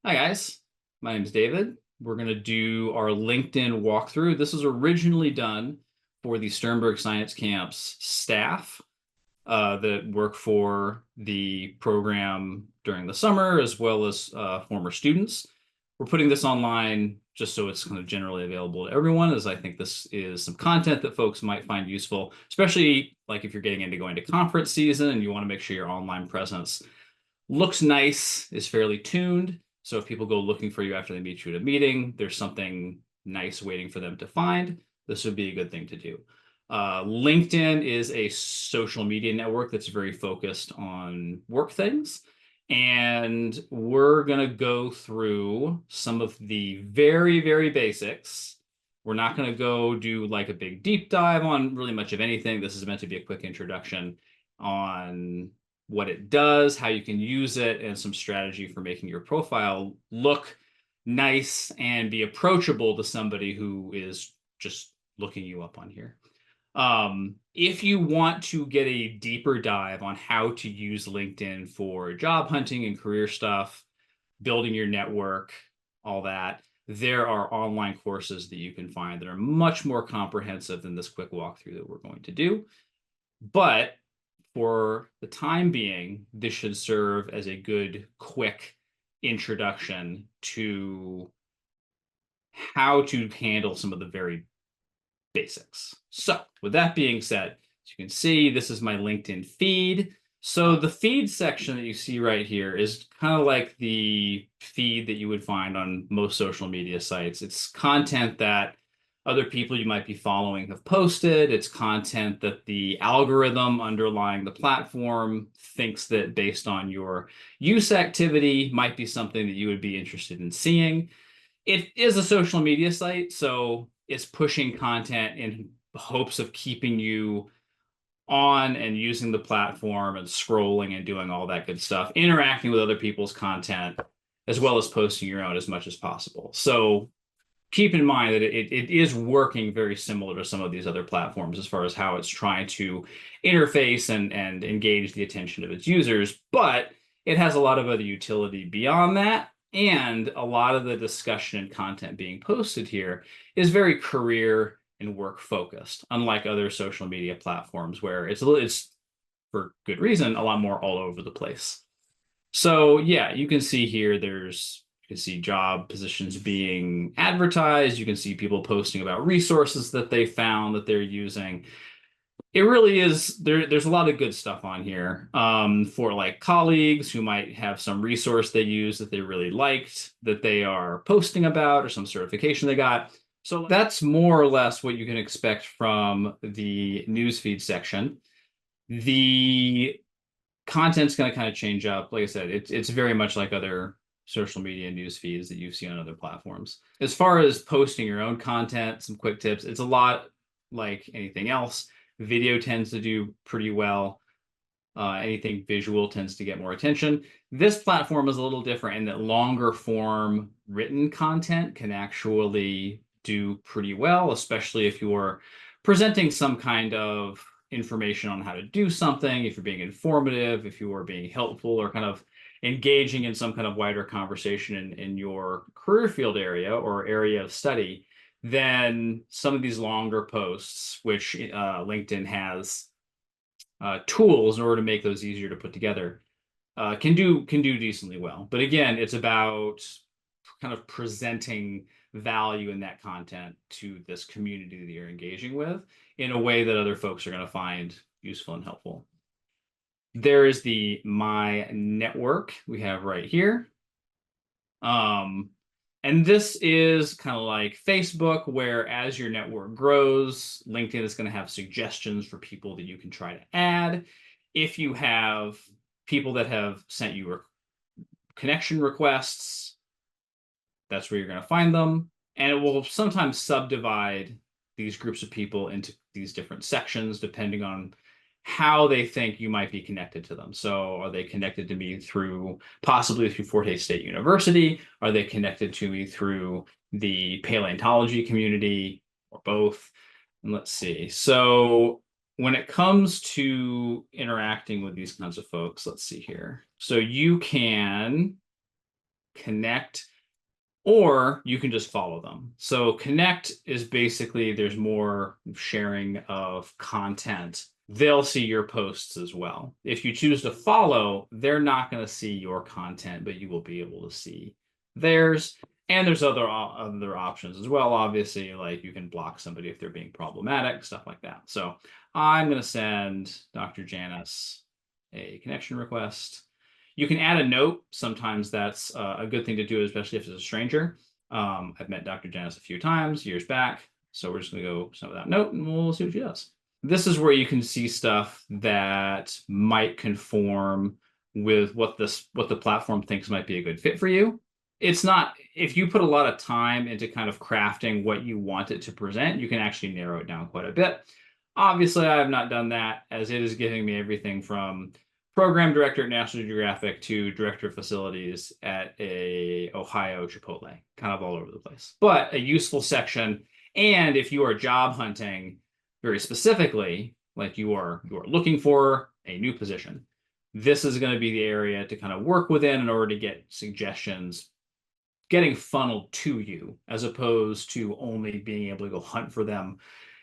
Hi guys, my name is David. We're going to do our LinkedIn walkthrough. This was originally done for the Sternberg Science Camps staff that work for the program during the summer, as well as former students. We're putting this online just so it's kind of generally available to everyone, as I think this is some content that folks might find useful, especially like if you're getting into going to conference season and you want to make sure your online presence looks nice, is fairly tuned. So if people go looking for you after they meet you at a meeting, there's something nice waiting for them to find. This would be a good thing to do. LinkedIn is a social media network that's very focused on work things. And we're going to go through some of the very, very basics. We're not going to go do like a big deep dive on really much of anything. This is meant to be a quick introduction on what it does, how you can use it, and some strategy for making your profile look nice and be approachable to somebody who is just looking you up on here. If you want to get a deeper dive on how to use LinkedIn for job hunting and career stuff, building your network, all that, there are online courses that you can find that are much more comprehensive than this quick walkthrough that we're going to do. But for the time being, this should serve as a good, quick introduction to how to handle some of the very basics. So with that being said, as you can see, this is my LinkedIn feed. So the feed section that you see right here is kind of like the feed that you would find on most social media sites. It's content that other people you might be following have posted. It's content that the algorithm underlying the platform thinks that based on your use activity might be something that you would be interested in seeing. It is a social media site, so it's pushing content in hopes of keeping you on and using the platform and scrolling and doing all that good stuff, interacting with other people's content, as well as posting your own as much as possible. So keep in mind that it is working very similar to some of these other platforms as far as how it's trying to interface and engage the attention of its users, but it has a lot of other utility beyond that. And a lot of the discussion and content being posted here is very career and work focused, unlike other social media platforms where it's for good reason, a lot more all over the place. So yeah, you can see here you can see job positions being advertised. You can see people posting about resources that they found that they're using. It really is there's a lot of good stuff on here for like colleagues who might have some resource they use that they really liked that they are posting about, or some certification they got. So that's more or less what you can expect from the newsfeed section. The content's going to kind of change up. Like I said, it's very much like other social media news feeds that you've seen on other platforms. As far as posting your own content, some quick tips, it's a lot like anything else. Video tends to do pretty well. Anything visual tends to get more attention. This platform is a little different in that longer form written content can actually do pretty well, especially if you're presenting some kind of information on how to do something, if you're being informative, if you are being helpful, or kind of engaging in some kind of wider conversation in your career field area or area of study, then some of these longer posts, which LinkedIn has tools in order to make those easier to put together, can do decently well. But again, it's about kind of presenting value in that content to this community that you're engaging with in a way that other folks are going to find useful and helpful. There is the My Network we have right here. And this is kind of like Facebook, where as your network grows, LinkedIn is going to have suggestions for people that you can try to add. If you have people that have sent you connection requests, that's where you're going to find them. And it will sometimes subdivide these groups of people into these different sections, depending on how they think you might be connected to them. So are they connected to me through possibly through Forte State University? Are they connected to me through the paleontology community, or both? And let's see. So when it comes to interacting with these kinds of folks, let's see here. So you can connect, or you can just follow them. So connect is basically there's more sharing of content. They'll see your posts as well. If you choose to follow, they're not going to see your content, but you will be able to see theirs. And there's other options as well. Obviously, like you can block somebody if they're being problematic, stuff like that. So I'm going to send Dr. Janice a connection request. You can add a note. Sometimes that's a good thing to do, especially if it's a stranger. I've met Dr. Janice a few times years back. So we're just going to go send that note and we'll see what she does. This is where you can see stuff that might conform with what the platform thinks might be a good fit for you. It's not, if you put a lot of time into kind of crafting what you want it to present, you can actually narrow it down quite a bit. Obviously, I have not done that, as it is giving me everything from program director at National Geographic to director of facilities at a Ohio Chipotle, kind of all over the place. But a useful section, and if you are job hunting very specifically, like you are looking for a new position, this is going to be the area to kind of work within in order to get suggestions getting funneled to you, as opposed to only being able to go hunt for them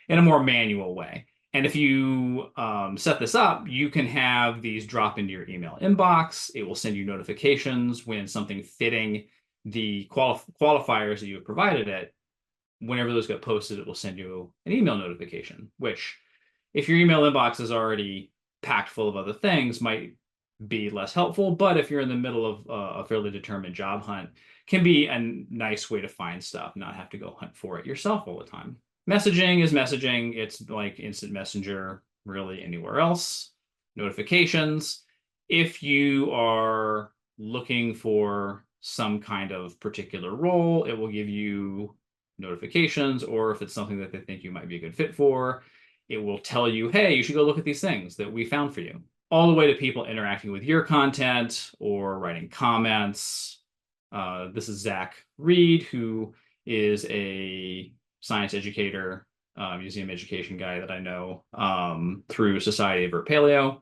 in a more manual way. And if you set this up, you can have these drop into your email inbox. It will send you notifications when something fitting the qualifiers that you have provided it. Whenever those get posted, it will send you an email notification, which if your email inbox is already packed full of other things, might be less helpful. But if you're in the middle of a fairly determined job hunt, can be a nice way to find stuff, not have to go hunt for it yourself all the time. Messaging is messaging. It's like instant messenger, really anywhere else. Notifications. If you are looking for some kind of particular role, it will give you notifications, or if it's something that they think you might be a good fit for, it will tell you, hey, you should go look at these things that we found for you. All the way to people interacting with your content or writing comments. This is Zach Reed, who is a science educator, museum education guy that I know through Society of Earth Paleo.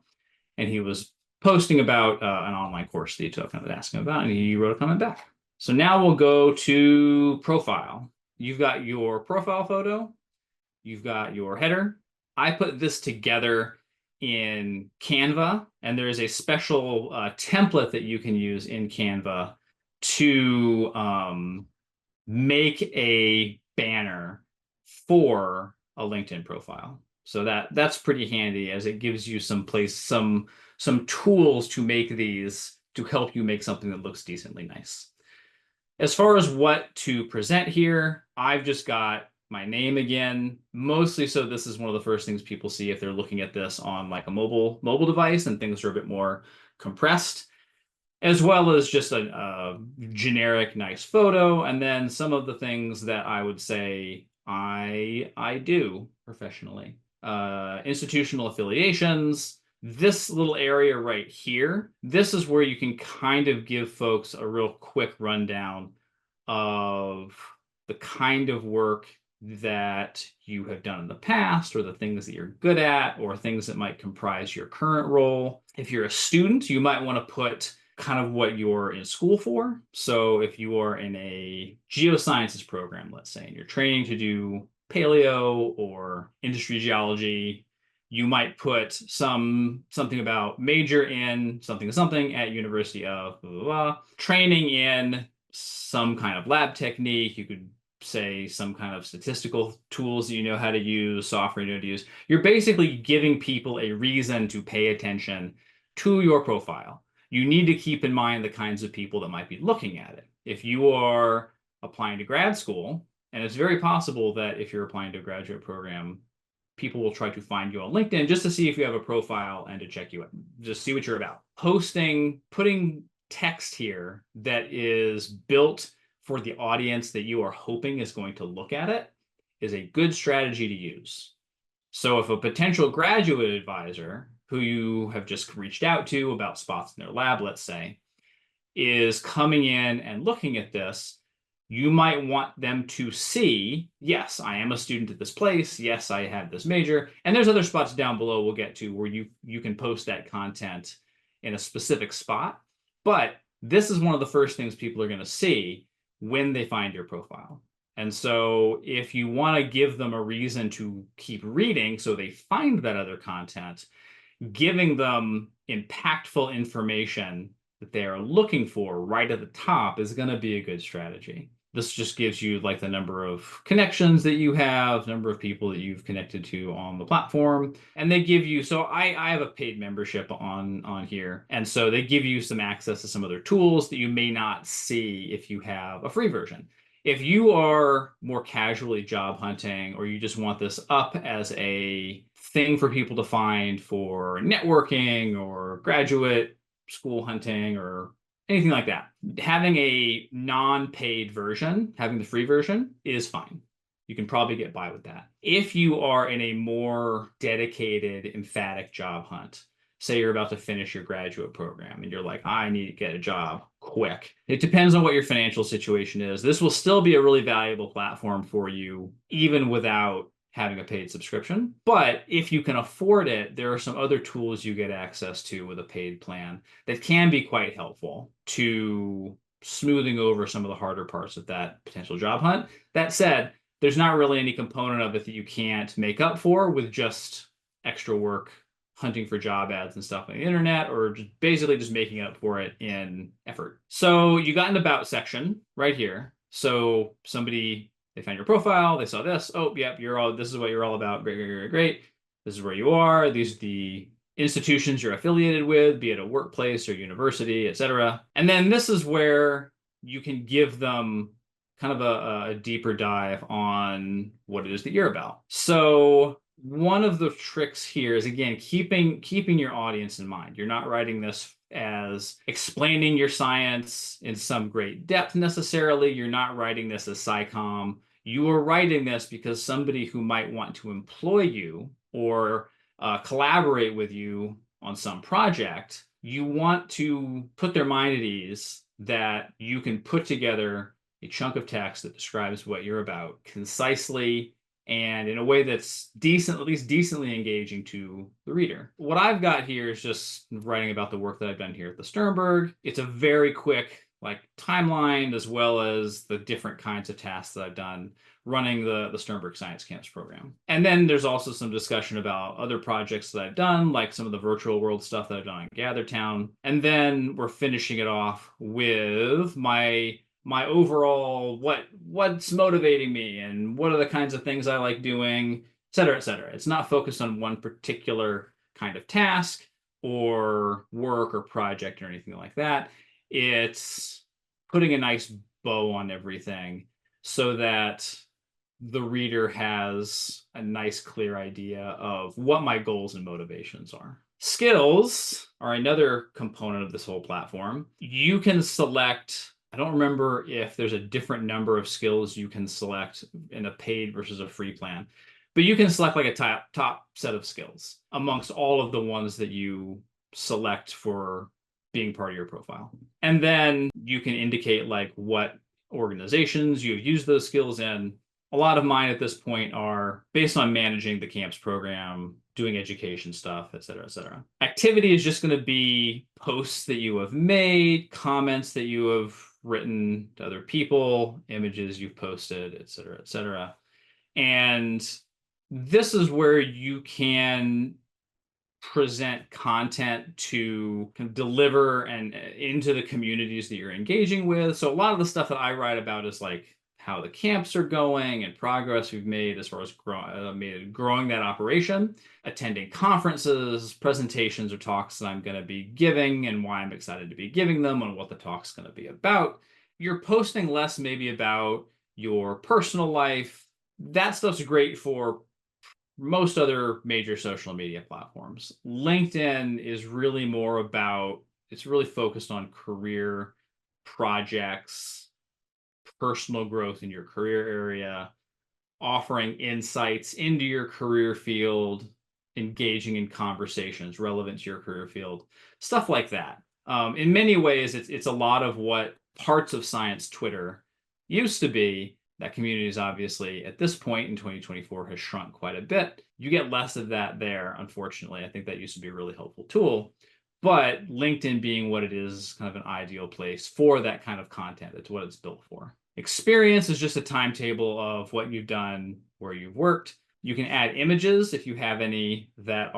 And he was posting about an online course that he took, and I was asking him about, and he wrote a comment back. So now we'll go to profile. You've got your profile photo. You've got your header. I put this together in Canva, and there is a special template that you can use in Canva to make a banner for a LinkedIn profile. So that's pretty handy, as it gives you some tools to make these to help you make something that looks decently nice. As far as what to present here, I've just got my name again, mostly so this is one of the first things people see if they're looking at this on like a mobile device, and things are a bit more compressed, as well as just a generic nice photo, and then some of the things that I would say I do professionally. Institutional affiliations. This little area right here, this is where you can kind of give folks a real quick rundown of the kind of work that you have done in the past, or the things that you're good at, or things that might comprise your current role. If you're a student, you might want to put kind of what you're in school for. So if you are in a geosciences program, let's say, and you're training to do paleo or industry geology, you might put something about major in something at University of blah, blah, blah. Training in some kind of lab technique. You could say some kind of statistical tools that you know how to use, software you know how to use. You're basically giving people a reason to pay attention to your profile. You need to keep in mind the kinds of people that might be looking at it. If you are applying to grad school, and it's very possible that if you're applying to a graduate program, people will try to find you on LinkedIn just to see if you have a profile and to check you out, just see what you're about. Putting text here that is built for the audience that you are hoping is going to look at it is a good strategy to use. So if a potential graduate advisor who you have just reached out to about spots in their lab, let's say, is coming in and looking at this, you might want them to see, yes, I am a student at this place. Yes, I have this major. And there's other spots down below we'll get to where you can post that content in a specific spot. But this is one of the first things people are going to see when they find your profile. And so if you want to give them a reason to keep reading so they find that other content, giving them impactful information that they are looking for right at the top is going to be a good strategy. This just gives you like the number of connections that you have, number of people that you've connected to on the platform. And they give you, so I have a paid membership on here. And so they give you some access to some other tools that you may not see if you have a free version. If you are more casually job hunting, or you just want this up as a thing for people to find for networking or graduate school hunting or anything like that, having a non-paid version, having the free version is fine. You can probably get by with that. If you are in a more dedicated, emphatic job hunt, say you're about to finish your graduate program and you're like, I need to get a job quick. It depends on what your financial situation is. This will still be a really valuable platform for you, even without having a paid subscription. But if you can afford it, there are some other tools you get access to with a paid plan that can be quite helpful to smoothing over some of the harder parts of that potential job hunt. That said, there's not really any component of it that you can't make up for with just extra work hunting for job ads and stuff on the internet, or just basically just making up for it in effort. So you got an about section right here. So somebody, they found your profile, they saw this. Oh, yep, this is what you're all about. Great, great, great, great. This is where you are. These are the institutions you're affiliated with, be it a workplace or university, etc. And then this is where you can give them kind of a deeper dive on what it is that you're about. So one of the tricks here is, again, keeping your audience in mind. You're not writing this as explaining your science in some great depth necessarily. You're not writing this as SciComm. You are writing this because somebody who might want to employ you or collaborate with you on some project, you want to put their mind at ease that you can put together a chunk of text that describes what you're about concisely and in a way that's decent, at least decently engaging to the reader. What I've got here is just writing about the work that I've done here at the Sternberg. It's a very quick timeline, as well as the different kinds of tasks that I've done running the Sternberg Science Camps program. And then there's also some discussion about other projects that I've done, like some of the virtual world stuff that I've done in GatherTown. And then we're finishing it off with my overall what's motivating me and what are the kinds of things I like doing, et cetera, et cetera. It's not focused on one particular kind of task or work or project or anything like that. It's putting a nice bow on everything so that the reader has a nice, clear idea of what my goals and motivations are. Skills are another component of this whole platform. You can select, I don't remember if there's a different number of skills you can select in a paid versus a free plan, but you can select like a top set of skills amongst all of the ones that you select for being part of your profile. And then you can indicate like what organizations you've used those skills in. A lot of mine at this point are based on managing the camps program, doing education stuff, et cetera, et cetera. Activity is just going to be posts that you have made, comments that you have written to other people, images you've posted, et cetera, et cetera. And this is where you can present content to kind of deliver and into the communities that you're engaging with. So a lot of the stuff that I write about is like how the camps are going and progress we've made as far as growing that operation, attending conferences, presentations or talks that I'm going to be giving and why I'm excited to be giving them and what the talk's going to be about. You're posting less maybe about your personal life. That stuff's great for most other major social media platforms. LinkedIn is really more about, it's really focused on career projects, personal growth in your career area, offering insights into your career field, engaging in conversations relevant to your career field, stuff like that. In many ways, it's a lot of what parts of science Twitter used to be. That community is obviously at this point in 2024 has shrunk quite a bit. You get less of that there, unfortunately. I think that used to be a really helpful tool. But LinkedIn being what it is kind of an ideal place for that kind of content. It's what it's built for. Experience is just a timetable of what you've done, where you've worked. You can add images if you have any that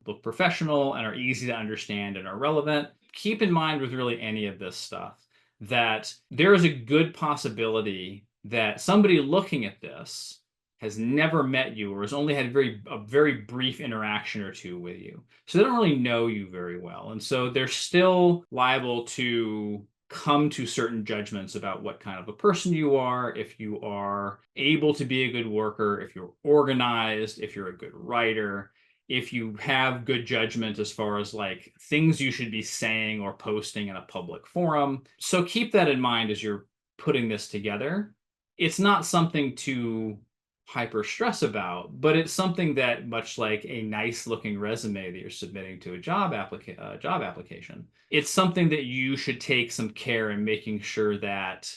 look professional and are easy to understand and are relevant. Keep in mind with really any of this stuff that there is a good possibility that somebody looking at this has never met you or has only had a very brief interaction or two with you. So they don't really know you very well. And so they're still liable to come to certain judgments about what kind of a person you are, if you are able to be a good worker, if you're organized, if you're a good writer, if you have good judgment as far as like things you should be saying or posting in a public forum. So keep that in mind as you're putting this together. It's not something to hyper stress about, but it's something that, much like a nice looking resume that you're submitting to a job application, it's something that you should take some care in making sure that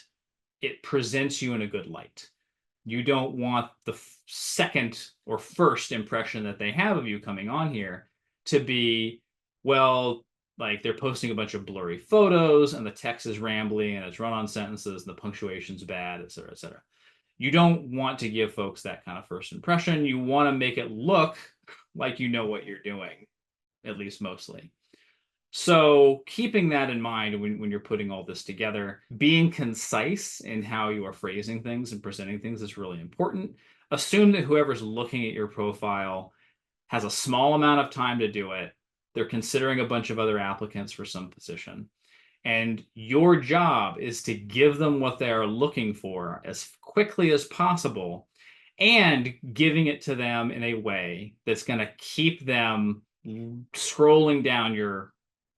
it presents you in a good light. You don't want the second or first impression that they have of you coming on here to be, well, like they're posting a bunch of blurry photos and the text is rambly and it's run-on sentences and the punctuation's bad, et cetera, et cetera. You don't want to give folks that kind of first impression. You want to make it look like you know what you're doing, at least mostly. So keeping that in mind when you're putting all this together, being concise in how you are phrasing things and presenting things is really important. Assume that whoever's looking at your profile has a small amount of time to do it. They're considering a bunch of other applicants for some position. And your job is to give them what they are looking for as quickly as possible and giving it to them in a way that's going to keep them scrolling down your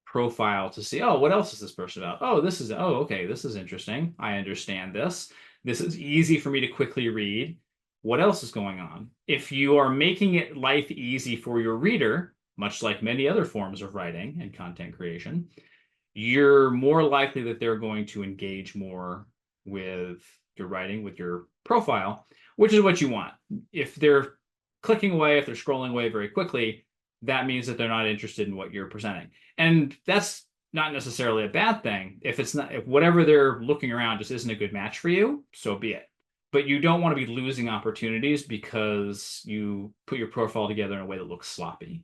profile to see, oh, what else is this person about? Oh, okay, this is interesting. I understand this. This is easy for me to quickly read. What else is going on? If you are making it life easy for your reader, much like many other forms of writing and content creation, you're more likely that they're going to engage more with your writing, with your profile, which is what you want. If they're clicking away, if they're scrolling away very quickly, that means that they're not interested in what you're presenting. And that's not necessarily a bad thing. If whatever they're looking around just isn't a good match for you, so be it. But you don't want to be losing opportunities because you put your profile together in a way that looks sloppy.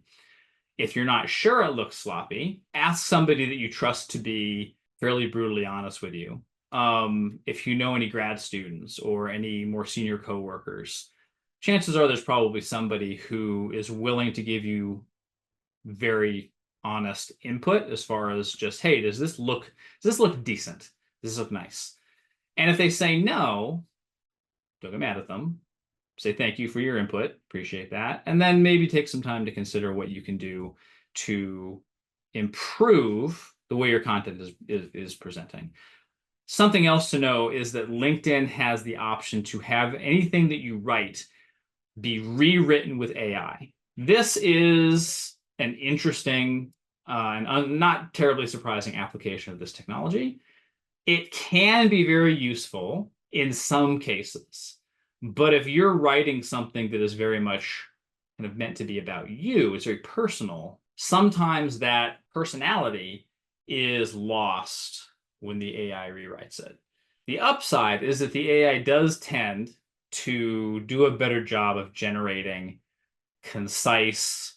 If you're not sure it looks sloppy, ask somebody that you trust to be fairly brutally honest with you. If you know any grad students or any more senior coworkers, chances are there's probably somebody who is willing to give you very honest input as far as just, hey, does this look decent? Does this look nice? And if they say no, don't get mad at them. Say thank you for your input, appreciate that, and then maybe take some time to consider what you can do to improve the way your content is presenting. Something else to know is that LinkedIn has the option to have anything that you write be rewritten with AI. This is an interesting and not terribly surprising application of this technology. It can be very useful in some cases. But if you're writing something that is very much kind of meant to be about you, it's very personal, sometimes that personality is lost when the AI rewrites it. The upside is that the AI does tend to do a better job of generating concise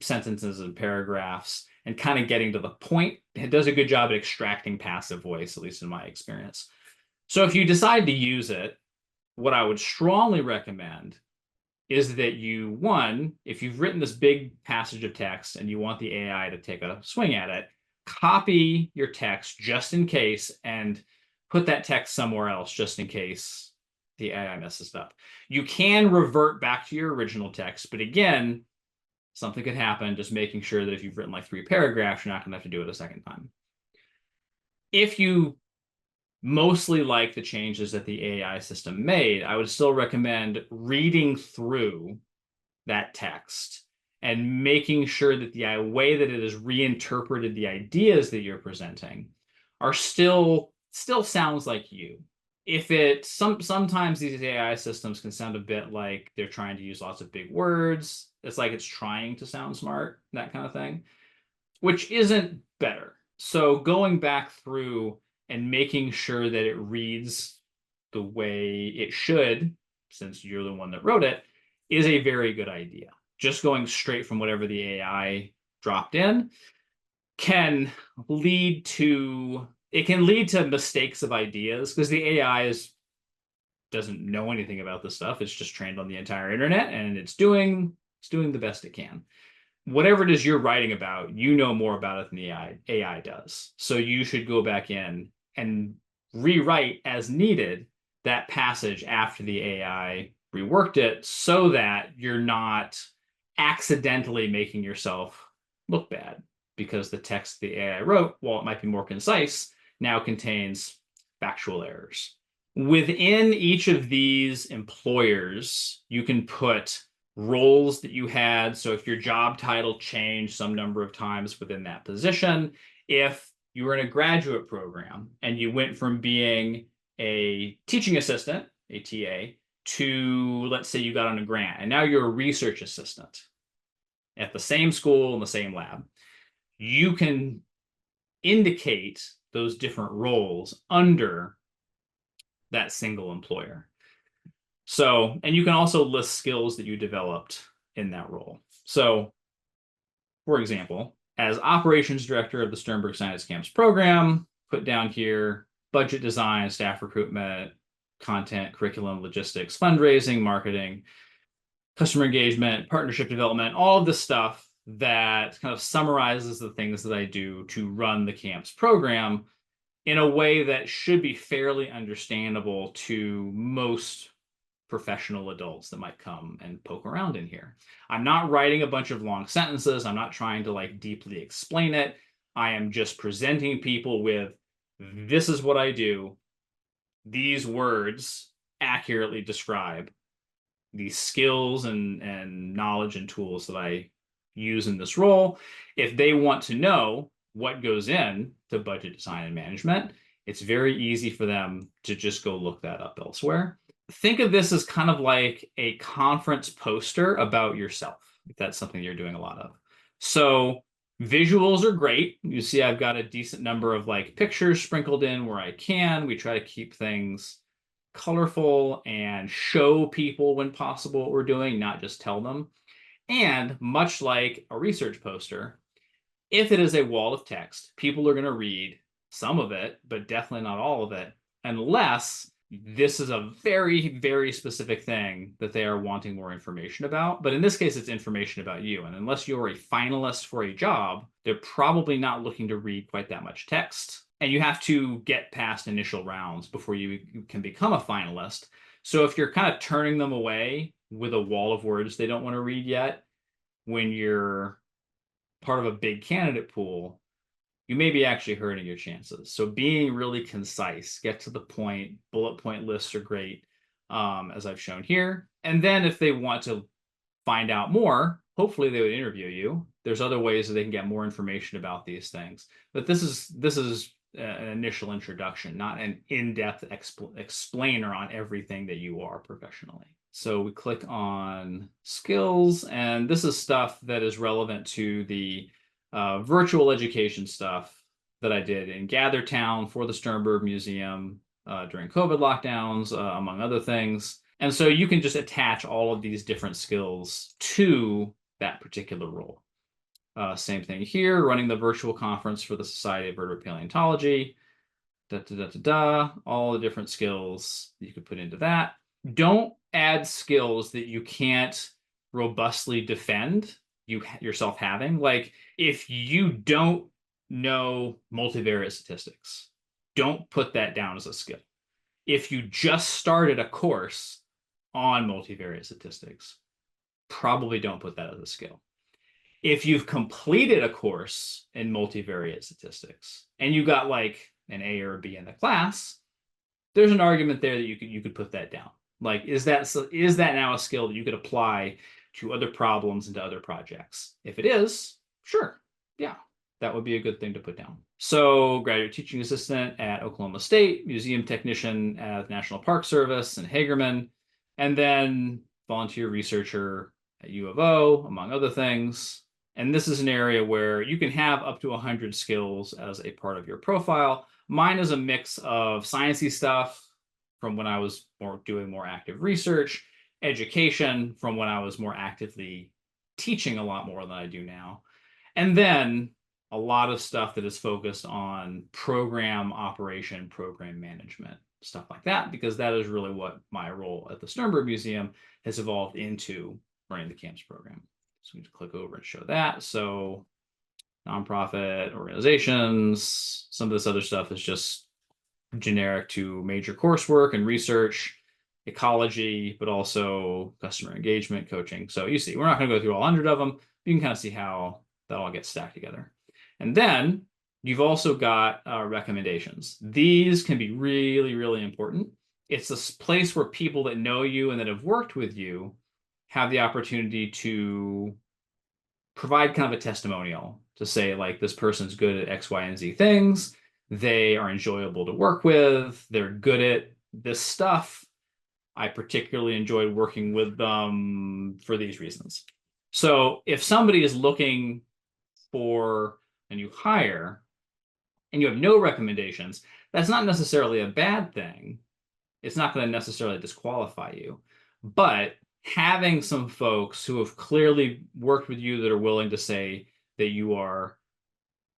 sentences and paragraphs and kind of getting to the point. It does a good job at extracting passive voice, at least in my experience. So if you decide to use it, what I would strongly recommend is that if you've written this big passage of text and you want the AI to take a swing at it, copy your text just in case and put that text somewhere else just in case the AI messes up. You can revert back to your original text, but again, something could happen. Just making sure that if you've written like 3 paragraphs, you're not going to have to do it a second time. If you mostly like the changes that the AI system made, I would still recommend reading through that text and making sure that the way that it has reinterpreted the ideas that you're presenting are still sounds like you. Sometimes these AI systems can sound a bit like they're trying to use lots of big words. It's like it's trying to sound smart, that kind of thing. which isn't better. So going back through and making sure that it reads the way it should, since you're the one that wrote it, is a very good idea. Just going straight from whatever the AI dropped in can lead to mistakes of ideas because the AI doesn't know anything about this stuff. It's just trained on the entire internet and it's doing the best it can. Whatever it is you're writing about, you know more about it than the AI does. So you should go back in and rewrite as needed that passage after the AI reworked it so that you're not accidentally making yourself look bad because the text the AI wrote, while it might be more concise, now contains factual errors. Within each of these employers, you can put roles that you had. So if your job title changed some number of times within that position, if you were in a graduate program and you went from being a teaching assistant, a TA, to, let's say you got on a grant and now you're a research assistant at the same school in the same lab, you can indicate those different roles under that single employer. So, and you can also list skills that you developed in that role. So, for example, as operations director of the Sternberg Science Camps program, put down here budget design, staff recruitment, content, curriculum, logistics, fundraising, marketing, customer engagement, partnership development, all of the stuff that kind of summarizes the things that I do to run the camps program in a way that should be fairly understandable to most professional adults that might come and poke around in here. I'm not writing a bunch of long sentences. I'm not trying to like deeply explain it. I am just presenting people with, this is what I do. These words accurately describe the skills and knowledge and tools that I use in this role. If they want to know what goes in to budget design and management, it's very easy for them to just go look that up elsewhere. Think of this as kind of like a conference poster about yourself, if that's something you're doing a lot of. So visuals are great. You see I've got a decent number of like pictures sprinkled in where I can. We try to keep things colorful and show people when possible what we're doing, not just tell them. And much like a research poster, if it is a wall of text, people are going to read some of it, but definitely not all of it, unless this is a very, very specific thing that they are wanting more information about. But in this case, it's information about you. And unless you're a finalist for a job, they're probably not looking to read quite that much text. And you have to get past initial rounds before you can become a finalist. So if you're kind of turning them away with a wall of words they don't want to read yet, when you're part of a big candidate pool, you may be actually hurting your chances. So being really concise, get to the point, bullet point lists are great, as I've shown here. And then if they want to find out more, hopefully they would interview you. There's other ways that they can get more information about these things. But this is an initial introduction, not an in-depth explainer on everything that you are professionally. So we click on skills, and this is stuff that is relevant to the virtual education stuff that I did in Gathertown for the Sternberg Museum during COVID lockdowns, among other things. And so you can just attach all of these different skills to that particular role. Same thing here, running the virtual conference for the Society of Vertebrate Paleontology, all the different skills you could put into that. Don't add skills that you can't robustly defend yourself having. Like if you don't know multivariate statistics, don't put that down as a skill. If you just started a course on multivariate statistics, probably don't put that as a skill. If you've completed a course in multivariate statistics and you got like an A or a B in the class, there's an argument there that you could put that down. Like, is that now a skill that you could apply to other problems and to other projects? If it is, sure, yeah, that would be a good thing to put down. So graduate teaching assistant at Oklahoma State, museum technician at the National Park Service in Hagerman, and then volunteer researcher at U of O, among other things. And this is an area where you can have up to 100 skills as a part of your profile. Mine is a mix of sciencey stuff from when I was doing more active research, education from when I was more actively teaching a lot more than I do now, and then a lot of stuff that is focused on program operation, program management, stuff like that, because that is really what my role at the Sternberg Museum has evolved into running the camps program. So we need to click over and show that. So nonprofit organizations, some of this other stuff is just generic to major coursework and research, ecology, but also customer engagement, coaching. So you see, we're not going to go through all 100 of them. You can kind of see how that all gets stacked together. And then you've also got recommendations. These can be really, really important. It's a place where people that know you and that have worked with you have the opportunity to provide kind of a testimonial to say, like, this person's good at X, Y, and Z things. They are enjoyable to work with. They're good at this stuff. I particularly enjoyed working with them for these reasons. So if somebody is looking for a new hire and you have no recommendations, that's not necessarily a bad thing. It's not going to necessarily disqualify you. But having some folks who have clearly worked with you that are willing to say that you are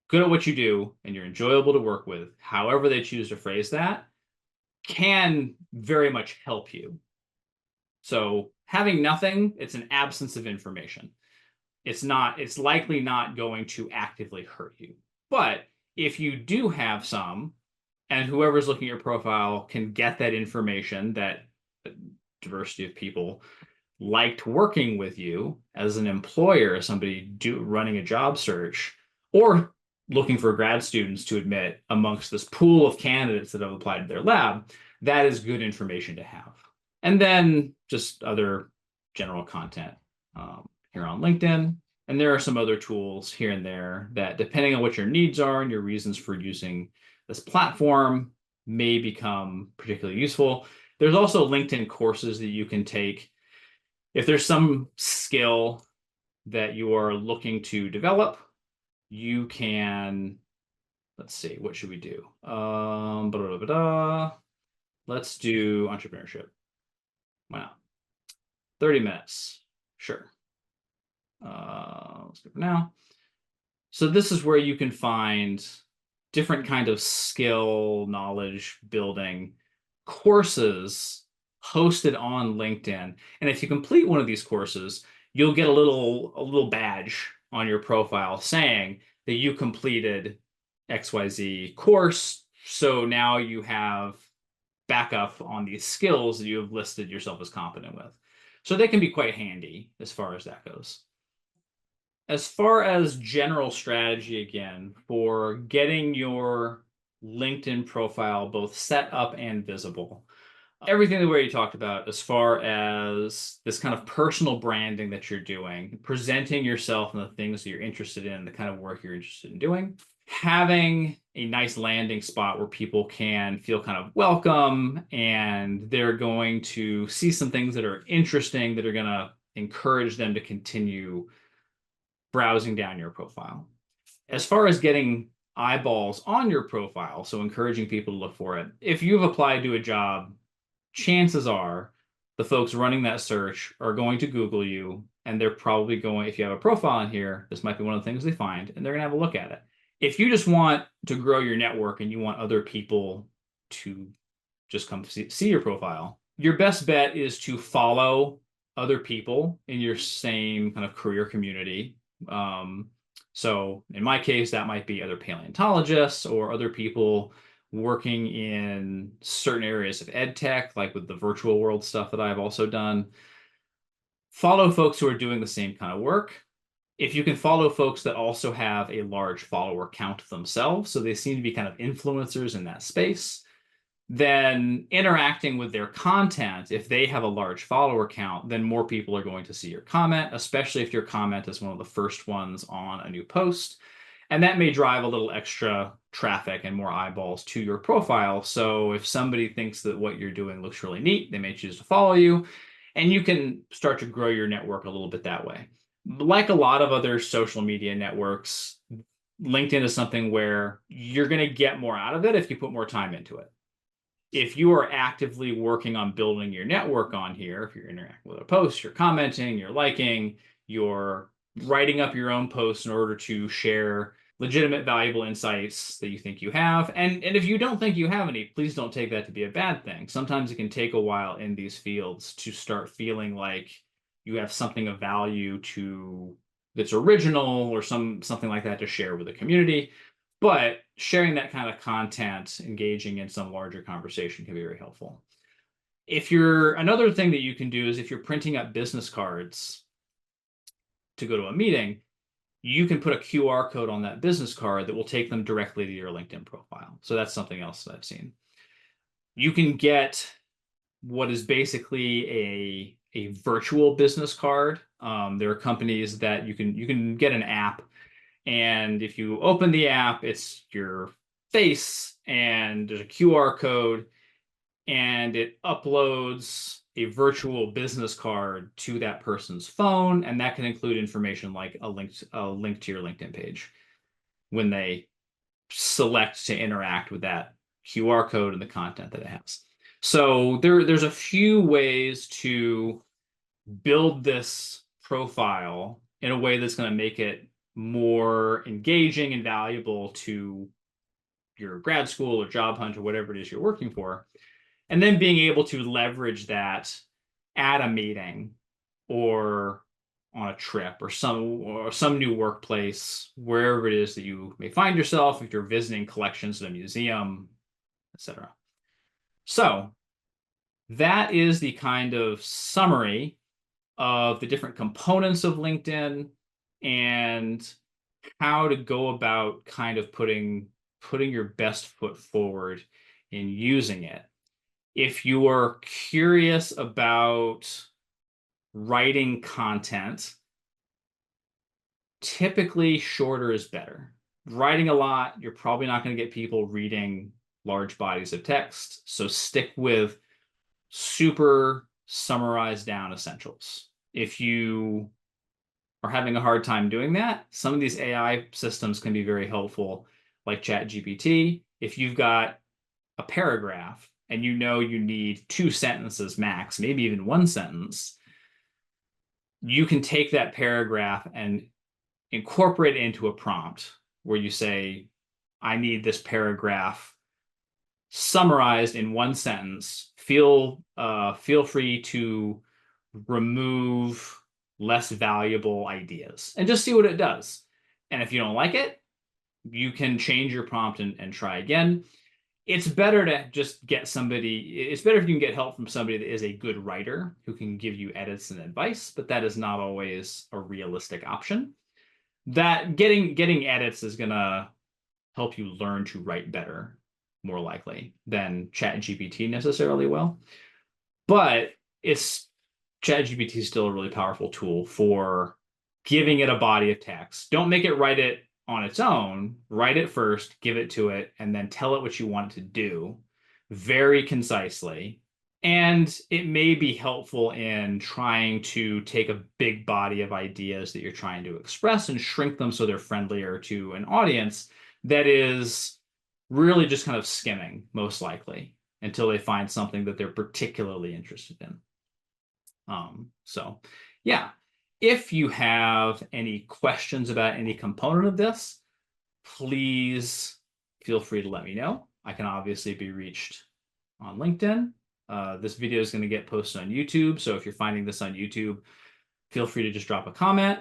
good at what you do and you're enjoyable to work with, however they choose to phrase that, can very much help you. So having nothing, it's an absence of information. It's likely not going to actively hurt you. But if you do have some, and whoever's looking at your profile can get that information, that diversity of people liked working with you as an employer, somebody running a job search, or looking for grad students to admit amongst this pool of candidates that have applied to their lab, that is good information to have. And then just other general content here on LinkedIn. And there are some other tools here and there that, depending on what your needs are and your reasons for using this platform, may become particularly useful. There's also LinkedIn courses that you can take. If there's some skill that you are looking to develop, you can, let's see, what should we do? Let's do entrepreneurship. Why not? 30 minutes. Sure. Let's go for now. So this is where you can find different kind of skill, knowledge building courses hosted on LinkedIn. And if you complete one of these courses, you'll get a little badge on your profile saying that you completed XYZ course. So now you have backup on these skills that you have listed yourself as competent with. So they can be quite handy as far as that goes. As far as general strategy, again, for getting your LinkedIn profile both set up and visible, everything that we already talked about as far as this kind of personal branding that you're doing, presenting yourself and the things that you're interested in, the kind of work you're interested in doing, having a nice landing spot where people can feel kind of welcome and they're going to see some things that are interesting that are going to encourage them to continue browsing down your profile. As far as getting eyeballs on your profile, so encouraging people to look for it, if you've applied to a job, chances are the folks running that search are going to Google you, and they're probably going, if you have a profile in here, this might be one of the things they find, and they're going to have a look at it. If you just want to grow your network and you want other people to just come see your profile, your best bet is to follow other people in your same kind of career community. So in my case, that might be other paleontologists or other people working in certain areas of ed tech, like with the virtual world stuff that I've also done. Follow folks who are doing the same kind of work. If you can follow folks that also have a large follower count themselves, so they seem to be kind of influencers in that space, then interacting with their content, if they have a large follower count, then more people are going to see your comment, especially if your comment is one of the first ones on a new post. And that may drive a little extra traffic and more eyeballs to your profile. So if somebody thinks that what you're doing looks really neat, they may choose to follow you, and you can start to grow your network a little bit that way. like a lot of other social media networks, LinkedIn is something where you're going to get more out of it if you put more time into it. If you are actively working on building your network on here, if you're interacting with a post, you're commenting, you're liking, you're writing up your own posts in order to share legitimate, valuable insights that you think you have. And if you don't think you have any, please don't take that to be a bad thing. Sometimes it can take a while in these fields to start feeling like you have something of value to that's original or something like that to share with the community. But sharing that kind of content, engaging in some larger conversation can be very helpful. If you're another thing that you can do is if you're printing up business cards to go to a meeting, you can put a QR code on that business card that will take them directly to your LinkedIn profile. So that's something else that I've seen. You can get what is basically a virtual business card. There are companies that you can get an app, and if you open the app, it's your face and there's a QR code, and it uploads a virtual business card to that person's phone, and that can include information like a link to your LinkedIn page when they select to interact with that QR code and the content that it has. So there's a few ways to build this profile in a way that's going to make it more engaging and valuable to your grad school or job hunt or whatever it is you're working for. And then being able to leverage that at a meeting or on a trip or some new workplace, wherever it is that you may find yourself, if you're visiting collections at a museum, etc. So that is the kind of summary of the different components of LinkedIn and how to go about kind of putting your best foot forward in using it. If you are curious about writing content, typically shorter is better. Writing a lot, you're probably not going to get people reading large bodies of text. So stick with super summarized down essentials. If you are having a hard time doing that, some of these AI systems can be very helpful, like ChatGPT. If you've got a paragraph and you know you need 2 sentences max, maybe even 1 sentence, you can take that paragraph and incorporate it into a prompt where you say, I need this paragraph summarized in 1 sentence. Feel free to remove less valuable ideas and just see what it does. And if you don't like it, you can change your prompt and try again. It's better to just get somebody, it's better if you can get help from somebody that is a good writer who can give you edits and advice, but that is not always a realistic option. That getting edits is gonna help you learn to write better, more likely, than ChatGPT necessarily will. But ChatGPT is still a really powerful tool for giving it a body of text. Don't make it write it on its own. Write it first, give it to it, and then tell it what you want it to do very concisely. And it may be helpful in trying to take a big body of ideas that you're trying to express and shrink them so they're friendlier to an audience that is really just kind of skimming, most likely, until they find something that they're particularly interested in. So yeah, if you have any questions about any component of this, please feel free to let me know. I can obviously be reached on LinkedIn. This video is going to get posted on YouTube, so if you're finding this on YouTube, feel free to just drop a comment.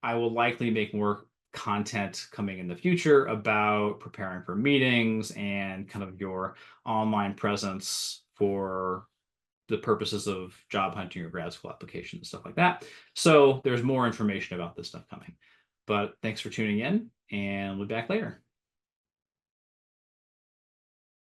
I will likely make more content coming in the future about preparing for meetings and kind of your online presence for the purposes of job hunting or grad school applications and stuff like that. So there's more information about this stuff coming. But thanks for tuning in, and we'll be back later.